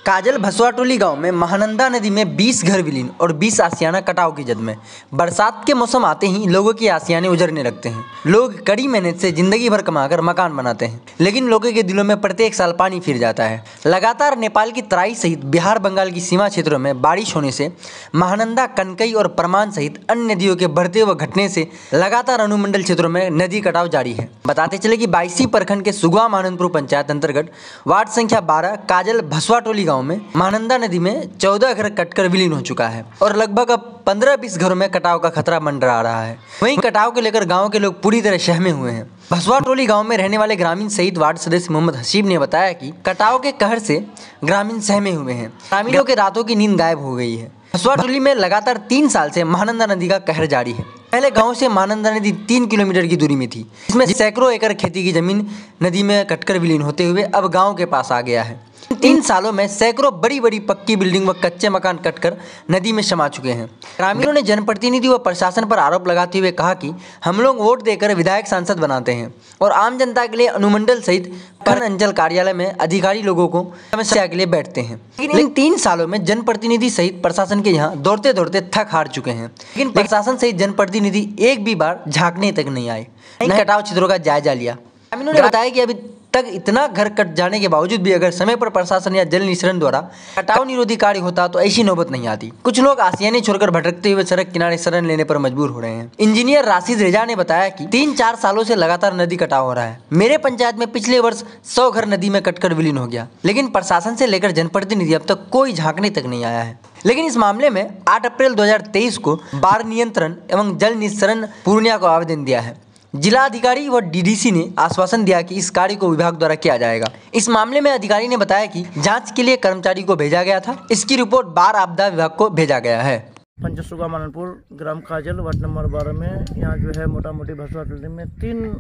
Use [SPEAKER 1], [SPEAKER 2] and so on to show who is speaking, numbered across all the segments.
[SPEAKER 1] काजल भसवाटोली गांव में महानंदा नदी में 20 घर विलीन और 20 आशियाना कटाव की जद में। बरसात के मौसम आते ही लोगों की आशियाने उजड़ने लगते हैं। लोग कड़ी मेहनत से जिंदगी भर कमाकर मकान बनाते हैं, लेकिन लोगों के दिलों में प्रत्येक साल पानी फिर जाता है। लगातार नेपाल की तराई सहित बिहार बंगाल की सीमा क्षेत्रों में बारिश होने से महानंदा, कनकई और परमान सहित अन्य नदियों के बढ़ते हुए घटने से लगातार अनुमंडल क्षेत्रों में नदी कटाव जारी है। बताते चले कि 22 प्रखंड के सुगवा मानंदपुर पंचायत अंतर्गत वार्ड संख्या 12 काजल भसवाटोली गांव में महानंदा नदी में 14 घर कटकर विलीन हो चुका है और लगभग अब 15-20 घरों में कटाव का खतरा मंडरा रहा है। वहीं कटाव को लेकर गांव के लोग पूरी तरह सहमे हुए हैं। भसवाटोली गांव में रहने वाले ग्रामीण सहित वार्ड सदस्य मोहम्मद हसीब ने बताया कि कटाव के कहर से ग्रामीण सहमे हुए हैं। ग्रामीणों के रातों की नींद गायब हो गई है। भसवाटोली में लगातार 3 साल से महानंदा नदी का कहर जारी है। पहले गांव से महानंदा नदी 3 किलोमीटर की दूरी में थी, इसमें सैकड़ों एकड़ खेती की जमीन नदी में कटकर विलीन होते हुए अब गांव के पास आ गया है। 3 सालों में सैकड़ों बड़ी बड़ी पक्की बिल्डिंग व कच्चे मकान कटकर नदी में समा चुके हैं। ग्रामीणों ने जनप्रतिनिधि व प्रशासन पर आरोप लगाते हुए कहा कि हम लोग वोट देकर विधायक सांसद बनाते हैं और आम जनता के लिए अनुमंडल सहित प्रखंड अंचल कार्यालय में अधिकारी लोगों को समस्या के लिए बैठते हैं। लेकिन 3 सालों में जनप्रतिनिधि सहित प्रशासन के यहाँ दौड़ते दौड़ते थक हार चुके हैं, लेकिन प्रशासन सहित जनप्रतिनिधि एक भी बार झांकने तक नहीं आए, न कटाव क्षेत्रों का जायजा लिया। ग्रामीणों ने बताया कि अभी तक इतना घर कट जाने के बावजूद भी अगर समय पर प्रशासन या जल निस्सरण द्वारा कटाव निरोधी कार्य होता तो ऐसी नौबत नहीं आती। कुछ लोग आशियाने छोड़कर भटकते हुए सड़क किनारे शरण लेने पर मजबूर हो रहे हैं। इंजीनियर राशिद रेजा ने बताया कि 3-4 सालों से लगातार नदी कटाव हो रहा है। मेरे पंचायत में पिछले वर्ष 100 घर नदी में कटकर विलीन हो गया, लेकिन प्रशासन से लेकर जनप्रतिनिधि अब तक कोई झांकने तक नहीं आया है। लेकिन इस मामले में 8 अप्रैल 2023 को बाढ़ नियंत्रण एवं जल निस्सरण पूर्णिया को आवेदन दिया है। जिला अधिकारी व डीडीसी ने आश्वासन दिया कि इस कार्य को विभाग द्वारा किया जाएगा। इस मामले में अधिकारी ने बताया कि जांच के लिए कर्मचारी को भेजा गया था। इसकी रिपोर्ट बाढ़ आपदा विभाग को भेजा गया है।
[SPEAKER 2] पंचायत सुगवा मानंदपुर, ग्राम काजल, वार्ड नंबर 12 में यहाँ जो है मोटा मोटी भसवाटोली में 3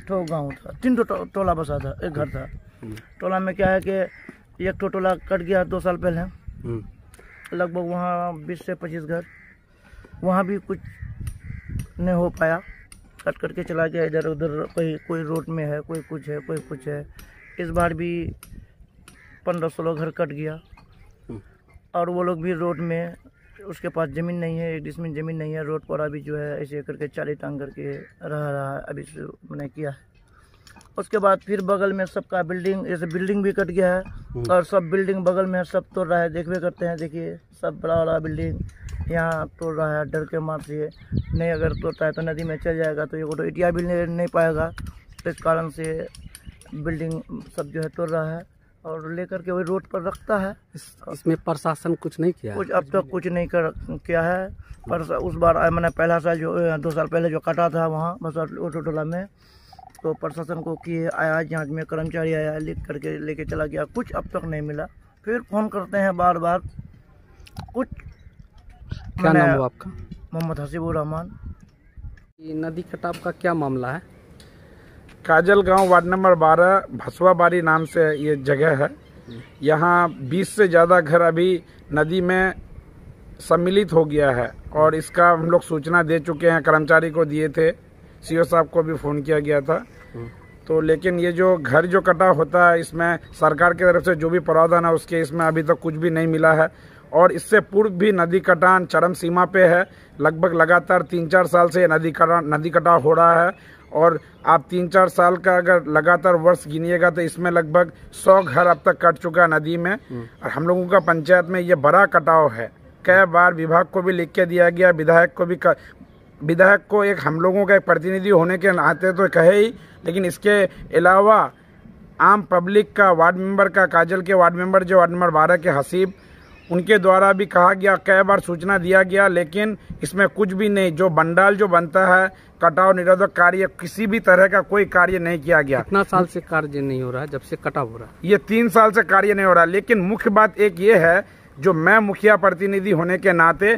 [SPEAKER 2] ठो गाँव था, 3 टोला बसा था, एक घर था। टोला में क्या है कि एक टोला कट गया 2 साल पहले, लगभग वहाँ 20 से 25 घर, वहाँ भी कुछ नहीं हो पाया, कट करके चला गया इधर उधर। कोई रोड में है, कोई कुछ है, कोई कुछ है। इस बार भी 15-16 घर कट गया और वो लोग भी रोड में, उसके पास ज़मीन नहीं है, 1 डिसमिल ज़मीन नहीं है, रोड पर अभी जो है ऐसे करके 40 टांग करके रहा है, अभी से मैंने किया है। उसके बाद फिर बगल में सबका बिल्डिंग, जैसे बिल्डिंग भी कट गया है और सब बिल्डिंग बगल में सब तोड़ रहा है, देखबे करते हैं। देखिए सब बड़ा बड़ा बिल्डिंग यहाँ तोड़ रहा है, डर के मार से नहीं, अगर तोड़ता है तो नदी में चल जाएगा तो ये तो इटिया भी नहीं पाएगा। इस कारण से बिल्डिंग सब जो है तोड़ रहा है और लेकर के वही रोड पर रखता है।
[SPEAKER 3] इसमें प्रशासन कुछ नहीं किया,
[SPEAKER 2] कुछ अब तक कुछ नहीं किया है। पर उस बार मैंने पहला साल जो 2 साल पहले जो कटा था वहाँ भसवाटोला में, तो प्रशासन को किए आया, जांच में कर्मचारी आया, लिख करके लेके चला गया, कुछ अब तक नहीं मिला। फिर फोन करते हैं बार बार, कुछ।
[SPEAKER 3] क्या नाम हुआ आपका?
[SPEAKER 2] मोहम्मद हसीबुर रहमान।
[SPEAKER 3] नदी कटाव का क्या मामला है?
[SPEAKER 4] काजल गांव, वार्ड नंबर 12, भसवाबाड़ी नाम से ये जगह है। यहाँ 20 से ज़्यादा घर अभी नदी में सम्मिलित हो गया है और इसका हम लोग सूचना दे चुके हैं, कर्मचारी को दिए थे, सीओ साहब को भी फ़ोन किया गया था। तो लेकिन ये जो घर जो कटा होता है, इसमें सरकार की तरफ से जो भी प्रावधान है उसके इसमें अभी तक कुछ भी नहीं मिला है। और इससे पूर्व भी नदी कटान चरम सीमा पे है। लगभग लगातार 3-4 साल से नदी कटाव हो रहा है और आप 3-4 साल का अगर लगातार वर्ष गिनिएगा तो इसमें लगभग 100 घर अब तक कट चुका है नदी में। और हम लोगों का पंचायत में ये बड़ा कटाव है। कई बार विभाग को भी लिख के दिया गया, विधायक को एक हम लोगों का एक प्रतिनिधि होने के नाते तो कहे ही, लेकिन इसके अलावा आम पब्लिक का, वार्ड मेंबर का, काजल के वार्ड मेंबर जो वार्ड नंबर 12 के हसीब, उनके द्वारा भी कहा गया, कई बार सूचना दिया गया, लेकिन इसमें कुछ भी नहीं। जो बंडाल जो बनता है, कटाव निरोधक कार्य, किसी भी तरह का कोई कार्य नहीं किया गया।
[SPEAKER 3] कितना साल से कार्य नहीं हो रहा है जब से कटाव हो रहा है?
[SPEAKER 4] ये 3 साल से कार्य नहीं हो रहा। लेकिन मुख्य बात एक ये है, जो मैं मुखिया प्रतिनिधि होने के नाते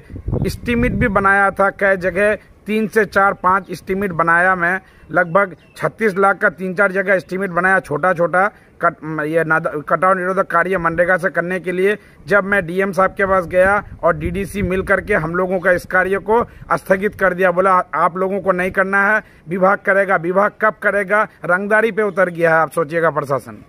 [SPEAKER 4] एस्टीमेट भी बनाया था, कई जगह 3 से 4-5 एस्टीमेट बनाया मैं, लगभग 36 लाख का 3-4 जगह एस्टीमेट बनाया, छोटा छोटा कटाव निरोधक कार्य मनरेगा से करने के लिए। जब मैं डीएम साहब के पास गया और डीडीसी मिल करके हम लोगों का इस कार्य को स्थगित कर दिया, बोला आप लोगों को नहीं करना है, विभाग करेगा। विभाग कब करेगा? रंगदारी पे उतर गया है, आप सोचिएगा प्रशासन।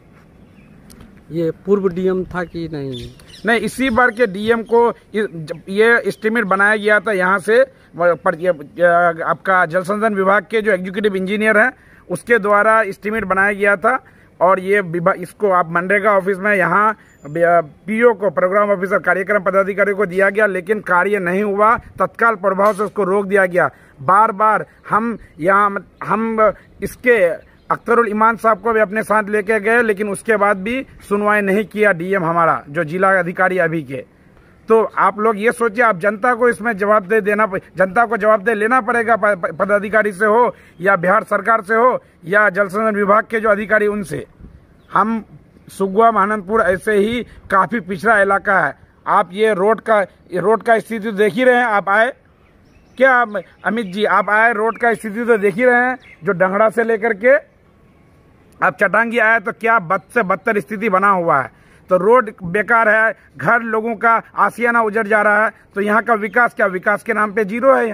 [SPEAKER 3] ये पूर्व डीएम था कि नहीं?
[SPEAKER 4] नहीं, इसी बार के डीएम को ये एस्टीमेट बनाया गया था यहाँ से आपका जल संसाधन विभाग के जो एग्जीक्यूटिव इंजीनियर हैं उसके द्वारा एस्टीमेट बनाया गया था। और ये इसको आप मनरेगा ऑफिस में यहाँ पीओ को, प्रोग्राम ऑफिसर, कार्यक्रम पदाधिकारी को दिया गया, लेकिन कार्य नहीं हुआ। तत्काल प्रभाव से उसको रोक दिया गया। बार बार हम इसके अख्तरुल ईमान साहब को भी अपने साथ लेके गए, लेकिन उसके बाद भी सुनवाई नहीं किया डीएम हमारा, जो जिला अधिकारी अभी के। तो आप लोग ये सोचिए, आप जनता को इसमें जनता को जवाबदेह लेना पड़ेगा, पदाधिकारी से हो या बिहार सरकार से हो या जल संसाधन विभाग के जो अधिकारी उनसे। हम सुगवा महानंदपुर ऐसे ही काफी पिछड़ा इलाका है। आप ये रोड का स्थिति देख ही रहे हैं। आप आए क्या अमित जी, आप आए, रोड का स्थिति तो देख ही रहे हैं। जो डंगड़ा से लेकर के आप चटांगी आए तो क्या बद से बदतर स्थिति बना हुआ है। तो रोड बेकार है, घर लोगों का आशियाना उजड़ जा रहा है। तो यहाँ का विकास क्या, विकास के नाम पे जीरो है।